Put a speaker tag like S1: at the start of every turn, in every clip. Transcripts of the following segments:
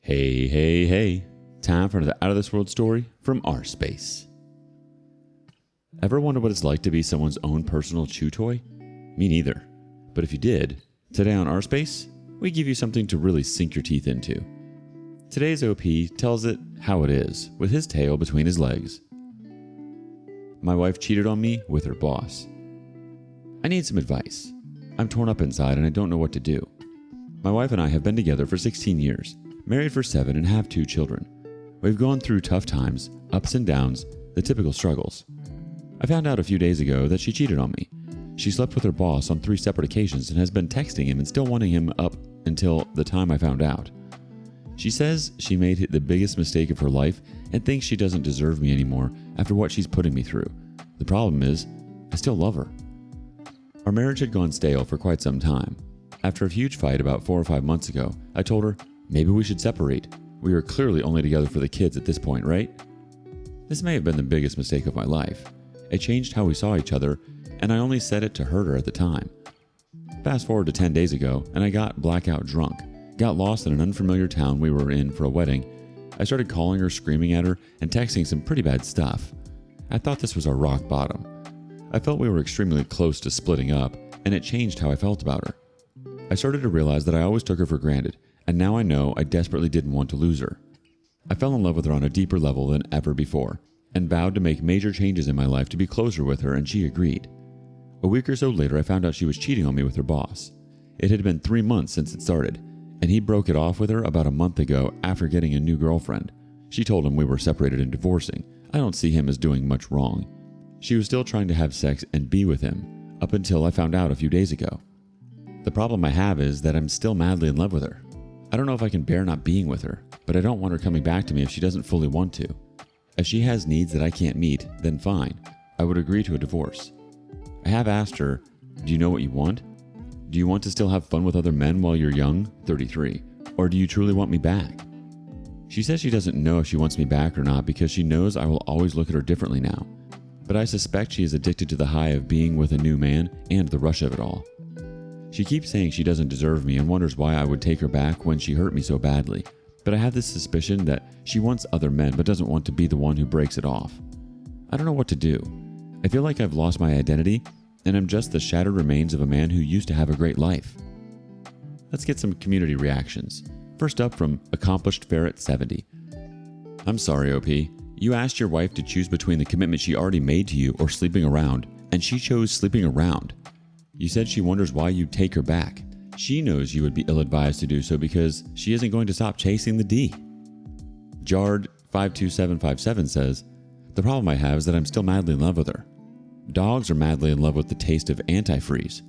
S1: Hey, hey, hey. Time for another Out of This World story from rSpace. Ever wonder what it's like to be someone's own personal chew toy? Me neither. But if you did, today on rSpace, we give you something to really sink your teeth into. Today's OP tells it how it is, with his tail between his legs. My wife cheated on me with her boss. I need some advice. I'm torn up inside and I don't know what to do. My wife and I have been together for 16 years, married for 7 and have 2 children. We've gone through tough times, ups and downs, the typical struggles. I found out a few days ago that she cheated on me. She slept with her boss on 3 separate occasions and has been texting him and still wanting him up until the time I found out. She says she made the biggest mistake of her life and thinks she doesn't deserve me anymore after what she's putting me through. The problem is, I still love her. Our marriage had gone stale for quite some time. After a huge fight about 4 or 5 months ago, I told her, maybe we should separate. We were clearly only together for the kids at this point, right? This may have been the biggest mistake of my life. It changed how we saw each other, and I only said it to hurt her at the time. Fast forward to 10 days ago, and I got blackout drunk. Got lost in an unfamiliar town we were in for a wedding. I started calling her, screaming at her, and texting some pretty bad stuff. I thought this was our rock bottom. I felt we were extremely close to splitting up, and it changed how I felt about her. I started to realize that I always took her for granted, and now I know I desperately didn't want to lose her. I fell in love with her on a deeper level than ever before, and vowed to make major changes in my life to be closer with her, and she agreed. A week or so later, I found out she was cheating on me with her boss. It had been 3 months since it started, and he broke it off with her about a month ago after getting a new girlfriend. She told him we were separated and divorcing. I don't see him as doing much wrong. She was still trying to have sex and be with him, up until I found out a few days ago. The problem I have is that I'm still madly in love with her. I don't know if I can bear not being with her, but I don't want her coming back to me if she doesn't fully want to. If she has needs that I can't meet, then fine. I would agree to a divorce. I have asked her, do you know what you want? Do you want to still have fun with other men while you're young, 33, or do you truly want me back? She says she doesn't know if she wants me back or not because she knows I will always look at her differently now. But I suspect she is addicted to the high of being with a new man and the rush of it all. She keeps saying she doesn't deserve me and wonders why I would take her back when she hurt me so badly. But I have this suspicion that she wants other men but doesn't want to be the one who breaks it off. I don't know what to do. I feel like I've lost my identity and I'm just the shattered remains of a man who used to have a great life. Let's get some community reactions. First up from Accomplished Ferret 70. I'm sorry, OP. You asked your wife to choose between the commitment she already made to you or sleeping around, and she chose sleeping around. You said she wonders why you'd take her back. She knows you would be ill-advised to do so because she isn't going to stop chasing the D. Gerald 52757 says, the problem I have is that I'm still madly in love with her. Dogs are madly in love with the taste of antifreeze.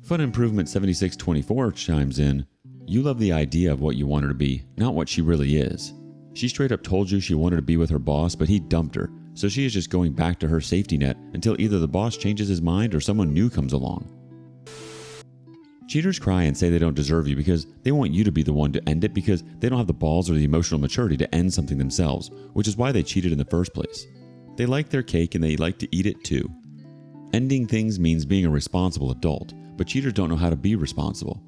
S1: Fun Improvement 7624 chimes in, you love the idea of what you want her to be, not what she really is. She straight up told you she wanted to be with her boss, but he dumped her, so she is just going back to her safety net until either the boss changes his mind or someone new comes along. Cheaters cry and say they don't deserve you because they want you to be the one to end it because they don't have the balls or the emotional maturity to end something themselves, which is why they cheated in the first place. They like their cake and they like to eat it too. Ending things means being a responsible adult, but cheaters don't know how to be responsible.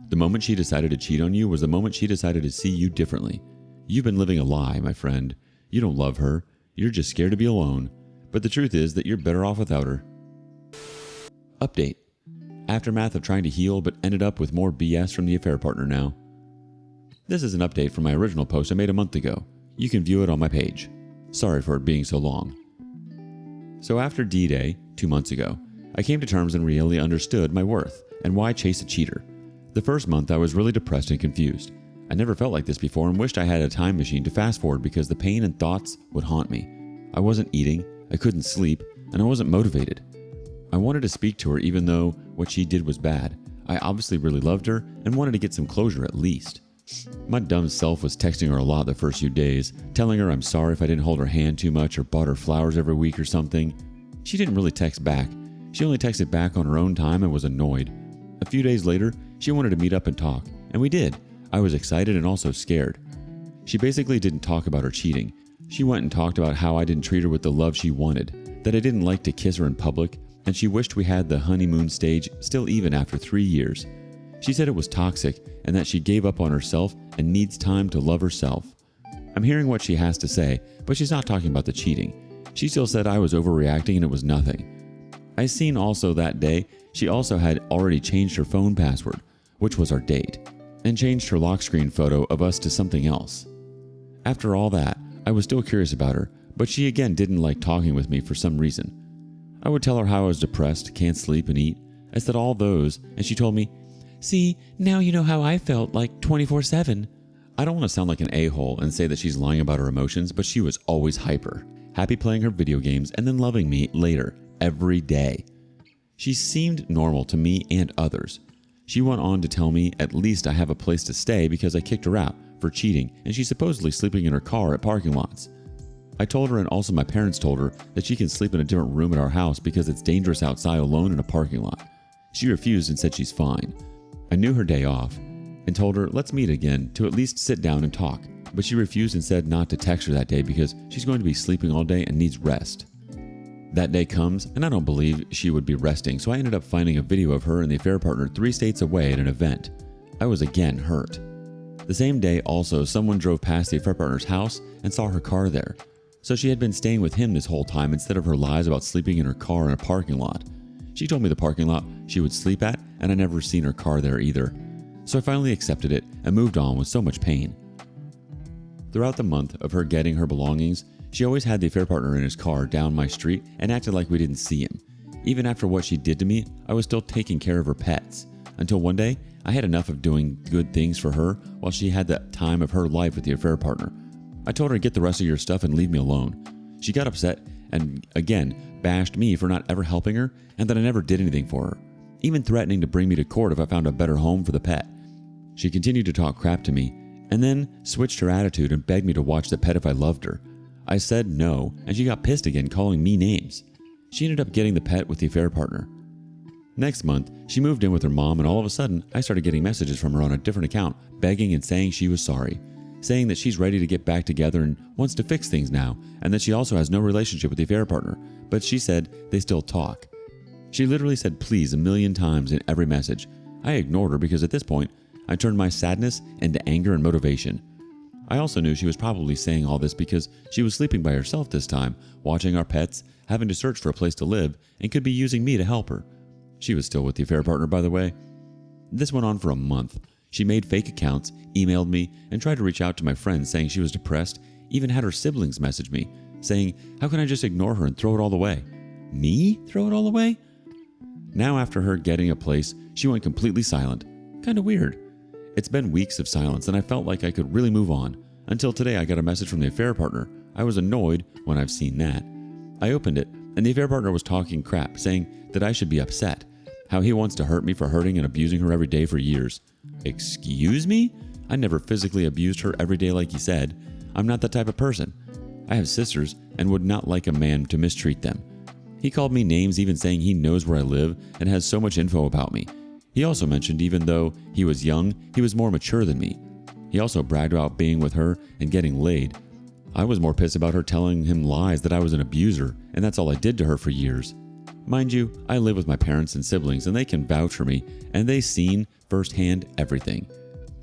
S1: The moment she decided to cheat on you was the moment she decided to see you differently. You've been living a lie, my friend. You don't love her. You're just scared to be alone. But the truth is that you're better off without her. Update. Aftermath of trying to heal but ended up with more BS from the affair partner now. This is an update from my original post I made a month ago. You can view it on my page. Sorry for it being so long. So after D-Day, 2 months ago, I came to terms and really understood my worth and why chase a cheater. The first month I was really depressed and confused. I never felt like this before and wished I had a time machine to fast forward because the pain and thoughts would haunt me. I wasn't eating, I couldn't sleep, and I wasn't motivated. I wanted to speak to her even though what she did was bad. I obviously really loved her and wanted to get some closure at least. My dumb self was texting her a lot the first few days, telling her I'm sorry if I didn't hold her hand too much or bought her flowers every week or something. She didn't really text back. She only texted back on her own time and was annoyed. A few days later, she wanted to meet up and talk, and we did. I was excited and also scared. She basically didn't talk about her cheating. She went and talked about how I didn't treat her with the love she wanted, that I didn't like to kiss her in public, and she wished we had the honeymoon stage still even after 3 years. She said it was toxic and that she gave up on herself and needs time to love herself. I'm hearing what she has to say, but she's not talking about the cheating. She still said I was overreacting and it was nothing. I seen also that day she also had already changed her phone password, which was our date, and changed her lock screen photo of us to something else. After all that, I was still curious about her, but she again didn't like talking with me for some reason. I would tell her how I was depressed, can't sleep and eat. I said all those, and she told me, "See, now you know how I felt like 24/7. I don't want to sound like an a-hole and say that she's lying about her emotions, but she was always hyper, happy playing her video games and then loving me later, every day. She seemed normal to me and others. She went on to tell me at least I have a place to stay because I kicked her out for cheating and she's supposedly sleeping in her car at parking lots. I told her, and also my parents told her, that she can sleep in a different room at our house because it's dangerous outside alone in a parking lot. She refused and said she's fine. I knew her day off and told her let's meet again to at least sit down and talk, but she refused and said not to text her that day because she's going to be sleeping all day and needs rest. That day comes and I don't believe she would be resting, so I ended up finding a video of her and the affair partner 3 states away at an event. I was again hurt. The same day also someone drove past the affair partner's house and saw her car there. So she had been staying with him this whole time instead of her lies about sleeping in her car in a parking lot. She told me the parking lot she would sleep at, and I never seen her car there either. So I finally accepted it and moved on with so much pain. Throughout the month of her getting her belongings, she always had the affair partner in his car down my street and acted like we didn't see him. Even after what she did to me, I was still taking care of her pets. Until one day, I had enough of doing good things for her while she had the time of her life with the affair partner. I told her, get the rest of your stuff and leave me alone. She got upset and again bashed me for not ever helping her and that I never did anything for her, even threatening to bring me to court if I found a better home for the pet. She continued to talk crap to me and then switched her attitude and begged me to watch the pet if I loved her. I said no, and she got pissed again, calling me names. She ended up getting the pet with the affair partner. Next month, she moved in with her mom, and all of a sudden, I started getting messages from her on a different account, begging and saying she was sorry, saying that she's ready to get back together and wants to fix things now, and that she also has no relationship with the affair partner, but she said they still talk. She literally said please a million times in every message. I ignored her because at this point, I turned my sadness into anger and motivation. I also knew she was probably saying all this because she was sleeping by herself this time, watching our pets, having to search for a place to live, and could be using me to help her. She was still with the affair partner, by the way. This went on for a month. She made fake accounts, emailed me, and tried to reach out to my friends saying she was depressed, even had her siblings message me, saying, how can I just ignore her and throw it all away? Me? Throw it all away? Now after her getting a place, she went completely silent. Kinda weird. It's been weeks of silence and I felt like I could really move on. Until today I got a message from the affair partner. I was annoyed when I've seen that. I opened it and the affair partner was talking crap, saying that I should be upset. How he wants to hurt me for hurting and abusing her every day for years. Excuse me? I never physically abused her every day like he said. I'm not that type of person. I have sisters and would not like a man to mistreat them. He called me names, even saying he knows where I live and has so much info about me. He also mentioned even though he was young, he was more mature than me. He also bragged about being with her and getting laid. I was more pissed about her telling him lies that I was an abuser, and that's all I did to her for years. Mind you, I live with my parents and siblings and they can vouch for me, and they seen firsthand everything.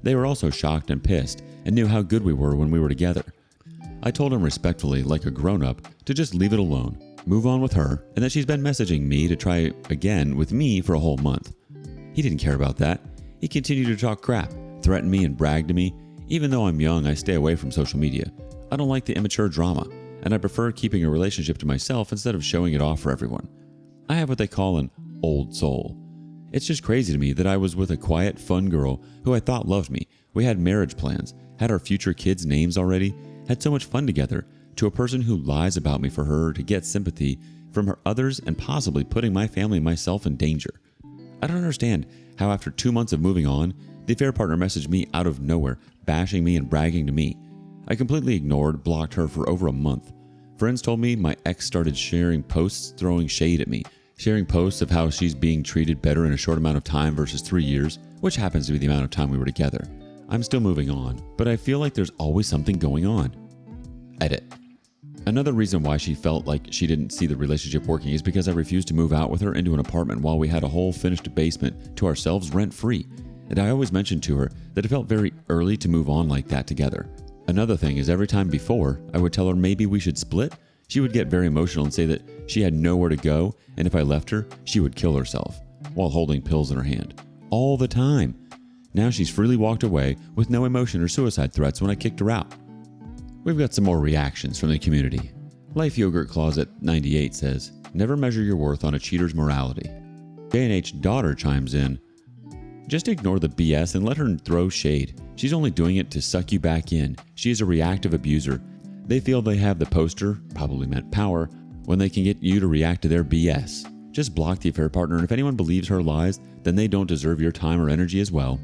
S1: They were also shocked and pissed and knew how good we were when we were together. I told him respectfully, like a grown-up, to just leave it alone, move on with her, and that she's been messaging me to try again with me for a whole month. He didn't care about that. He continued to talk crap, threaten me and brag to me. Even though I'm young, I stay away from social media. I don't like the immature drama, and I prefer keeping a relationship to myself instead of showing it off for everyone. I have what they call an old soul. It's just crazy to me that I was with a quiet, fun girl who I thought loved me. We had marriage plans, had our future kids' names already, had so much fun together, to a person who lies about me for her to get sympathy from her others and possibly putting my family and myself in danger. I don't understand how after 2 months of moving on, the affair partner messaged me out of nowhere, bashing me and bragging to me. I completely ignored, blocked her for over a month. Friends told me my ex started sharing posts throwing shade at me, sharing posts of how she's being treated better in a short amount of time versus 3 years, which happens to be the amount of time we were together. I'm still moving on, but I feel like there's always something going on. Edit. Another reason why she felt like she didn't see the relationship working is because I refused to move out with her into an apartment while we had a whole finished basement to ourselves rent-free. and I always mentioned to her that it felt very early to move on like that together. Another thing is every time before I would tell her maybe we should split, she would get very emotional and say that she had nowhere to go, and if I left her, she would kill herself, while holding pills in her hand. All the time. Now she's freely walked away with no emotion or suicide threats when I kicked her out. We've got some more reactions from the community. Life Yogurt Closet 98 says, never measure your worth on a cheater's morality. J&H Daughter chimes in, just ignore the BS and let her throw shade. She's only doing it to suck you back in. She is a reactive abuser. They feel they have the poster, probably meant power, when they can get you to react to their BS. Just block the affair partner, and if anyone believes her lies, then they don't deserve your time or energy as well.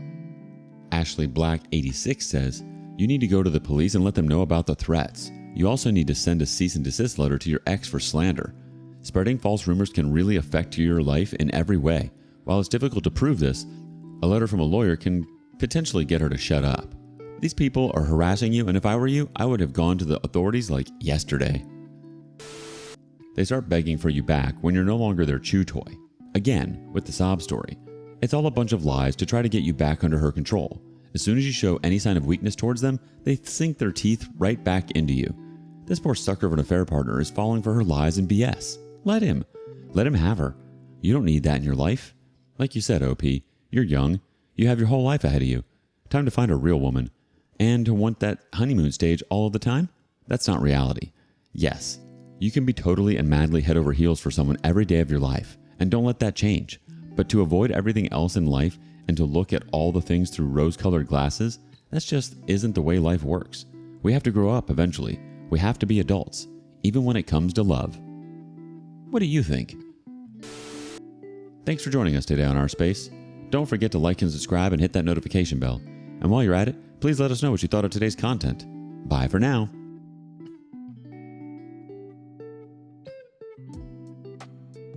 S1: Ashley Black 86 says, you need to go to the police and let them know about the threats. You also need to send a cease and desist letter to your ex for slander. Spreading false rumors can really affect your life in every way. While it's difficult to prove this, a letter from a lawyer can potentially get her to shut up. These people are harassing you, and if I were you, I would have gone to the authorities like yesterday. They start begging for you back when you're no longer their chew toy. Again, with the sob story. It's all a bunch of lies to try to get you back under her control. As soon as you show any sign of weakness towards them, they sink their teeth right back into you. This poor sucker of an affair partner is falling for her lies and BS. Let him. Let him have her. You don't need that in your life. Like you said, OP, you're young. You have your whole life ahead of you. Time to find a real woman. And to want that honeymoon stage all of the time? That's not reality. Yes, you can be totally and madly head over heels for someone every day of your life, and don't let that change. But to avoid everything else in life and to look at all the things through rose-colored glasses, that just isn't the way life works. We have to grow up eventually. We have to be adults, even when it comes to love. What do you think? Thanks for joining us today on rSpace. Don't forget to like and subscribe and hit that notification bell. And while you're at it, please let us know what you thought of today's content. Bye for now.